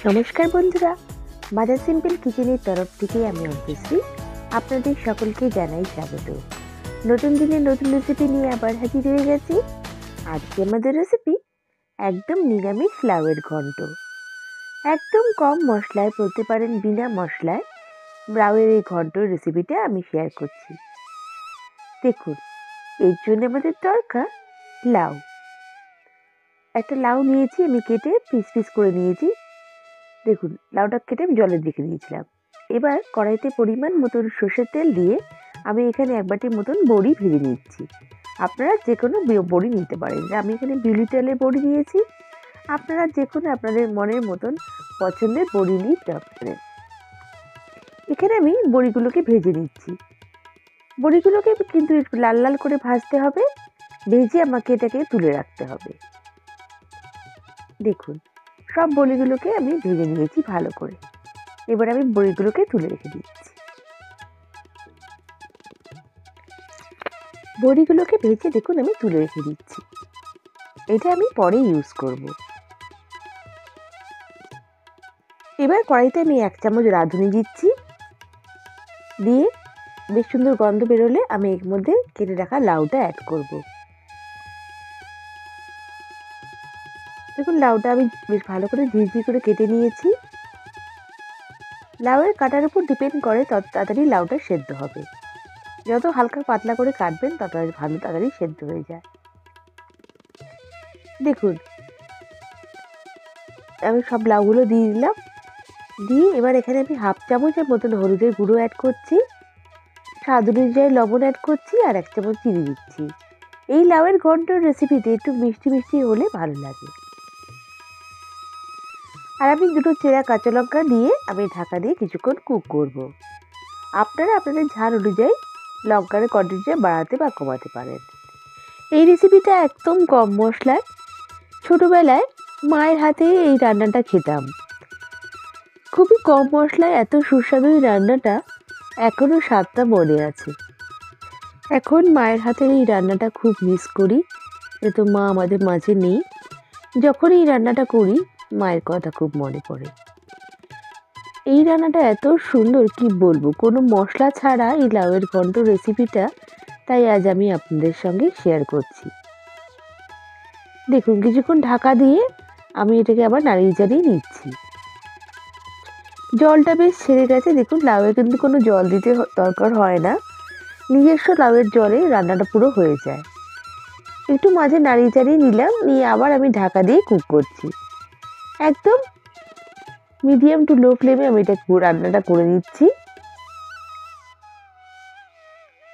নমস্কার বন্ধুরা, mother simple কিচেনের তরফ থেকে আমি অন্তশ্রী আপনাদের সকলকে জানাই স্বাগত। নতুন দিনে নতুন রেসিপি নিয়ে আবার হাজির হয়ে গেছি। আজকে আমাদের রেসিপি একদম নিরামিষ লাউয়ের ঘন্ট। একদম কম মশলায়, বলতে পারেন বিনা মশলায় লাউয়ের এই ঘন্ট রেসিপিটা আমি শেয়ার করছি। দেখুন, এর জন্য আমাদের দরকার লাউ। একটা লাউ নিয়েছি, আমি কেটে পিস পিস করে নিয়েছি। দেখুন, লাউটা কেটে আমি জলে রেখে দিয়েছিলাম। এবার কড়াইতে পরিমাণ মতন সর্ষের তেল দিয়ে আমি এখানে এক বাটির মতন বড়ি ভেজে নিচ্ছি। আপনারা যে কোনো বড়ি নিতে পারেন। আমি এখানে বিউলি চালের বড়ি নিয়েছি। আপনারা যে কোনো আপনাদের মনের মতন পছন্দের বড়ি নিতে পারেন। এখানে আমি বড়িগুলোকে ভেজে নিচ্ছি। বড়িগুলোকে কিন্তু একটু লাল লাল করে ভাজতে হবে, ভেজে আমাকে এটাকে তুলে রাখতে হবে। দেখুন, সব বড়িগুলোকে আমি ভেজে নিয়েছি ভালো করে। এবার আমি বড়িগুলোকে তুলে রেখে দিচ্ছি। বড়িগুলোকে ভেজে দেখুন আমি তুলে রেখে দিচ্ছি। এটা আমি পরে ইউজ করব। এবার কড়াইতে আমি 1 চামচ রাঁধুনি দিচ্ছি। দিয়ে বেশ সুন্দর গন্ধ বেরোলে আমি এর মধ্যে কেটে রাখা লাউটা অ্যাড করব। দেখুন, লাউটা আমি বেশ ভালো করে ঝিরিঝিরি করে কেটে নিয়েছি। লাউয়ের কাটার উপর ডিপেন্ড করে তত তাড়াতাড়ি লাউটা সেদ্ধ হবে। যত হালকা পাতলা করে কাটবেন তত ভালো তাড়াতাড়ি সেদ্ধ হয়ে যায়। দেখুন, আমি সব লাউগুলো দিয়ে দিলাম। দিয়ে এবার এখানে আমি 1/2 চামচের মতন হলুদের গুঁড়ো অ্যাড করছি, স্বাদ অনুযায়ী লবণ অ্যাড করছি, আর 1 চামচ চিনি দিচ্ছি। এই লাউয়ের ঘন্টর রেসিপিতে একটু মিষ্টি মিষ্টি হলে ভালো লাগে। আর আমি 2টো চেরা কাঁচা লঙ্কা দিয়ে আমি ঢাকা দিয়ে কিছুক্ষণ কুক করব। আপনারা আপনাদের ঝাল অনুযায়ী লঙ্কার কোয়ান্টিটিটা বাড়াতে বা কমাতে পারেন। এই রেসিপিটা একদম কম মশলায়। ছোটোবেলায় মায়ের হাতে এই রান্নাটা খেতাম। খুবই কম মশলায় এত সুস্বাদু এই রান্নাটা এখনও স্বাদটা মনে আছে। এখন মায়ের হাতের এই রান্নাটা খুব মিস করি। যেহেতু মা আমাদের মাঝে নেই, যখন এই রান্নাটা করি মায়ের কথা খুব মনে পড়ে। এই রান্নাটা এত সুন্দর কি বলবো, কোনো মশলা ছাড়া এই লাউয়ের ঘন্ট রেসিপিটা, তাই আজ আমি আপনাদের সঙ্গে শেয়ার করছি। দেখুন, কিছুক্ষণ ঢাকা দিয়ে আমি এটাকে আবার নাড়িয়ে চাড়িয়ে নিচ্ছি। জলটা বেশ ছেড়ে গেছে। দেখুন, লাউয়ে কিন্তু কোনো জল দিতে দরকার হয় না, নিজস্ব লাউয়ের জলে রান্নাটা পুরো হয়ে যায়। একটু মাঝে নাড়িয়ে চাড়িয়ে নিলাম, নিয়ে আবার আমি ঢাকা দিয়ে কুক করছি। একদম মিডিয়াম টু লো ফ্লেমে আমি এটা রান্নাটা করে নিচ্ছি।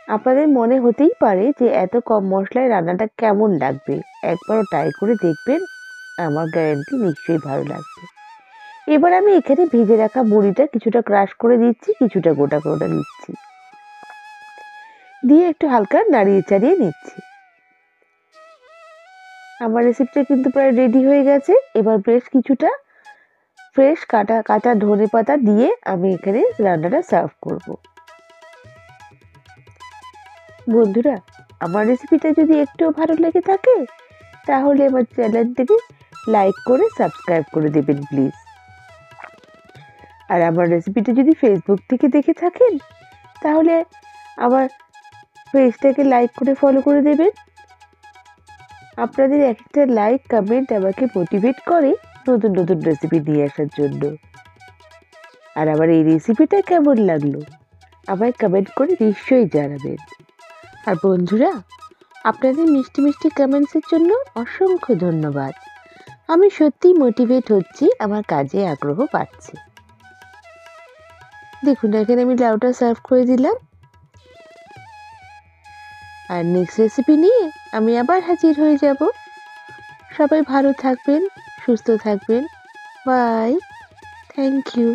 আপনাদের মনে হতেই পারে যে এত কম মশলায় রান্নাটা কেমন লাগবে। একবারও ট্রাই করে দেখবেন, আমার গ্যারান্টি নিশ্চয়ই ভালো লাগবে। এবার আমি এখানে ভেজে রাখা বড়িটা কিছুটা ক্রাশ করে দিচ্ছি, কিছুটা গোটা করে দিচ্ছি, দিয়ে একটু হালকা নাড়িয়ে চাড়িয়ে নিচ্ছি। আমার রেসিপিটা কিন্তু প্রায় রেডি হয়ে গেছে। এবার বেশ কিছুটা ফ্রেশ কাঁচা ধনেপাতা দিয়ে আমি এখানে রান্নাটা সার্ভ করব। বন্ধুরা, আমার রেসিপিটা যদি একটু ভালো লেগে থাকে তাহলে আমার চ্যানেলটিকে লাইক করে সাবস্ক্রাইব করে দেবেন প্লিজ। আর আমার রেসিপিটা যদি ফেসবুক থেকে দেখে থাকেন তাহলে আমার পেজটাকে লাইক করে ফলো করে দেবেন। আপনাদের একটা লাইক কমেন্ট আমাকে মোটিভেট করে নতুন নতুন রেসিপি নিয়ে আসার জন্য। আর আমার এই রেসিপিটা কেমন লাগলো আমায় কমেন্ট করে নিশ্চয়ই জানাবেন। আর বন্ধুরা, আপনাদের মিষ্টি মিষ্টি কমেন্টসের জন্য অসংখ্য ধন্যবাদ। আমি সত্যিই মোটিভেট হচ্ছি, আমার কাজে আগ্রহ পাচ্ছি। দেখুন, এখানে আমি লাউটা সার্ভ করে দিলাম। আর নেক্সট রেসিপি নিয়ে আমি আবার হাজির হয়ে যাব। সবাই ভালো থাকবেন, সুস্থ থাকবেন। Bye, thank you.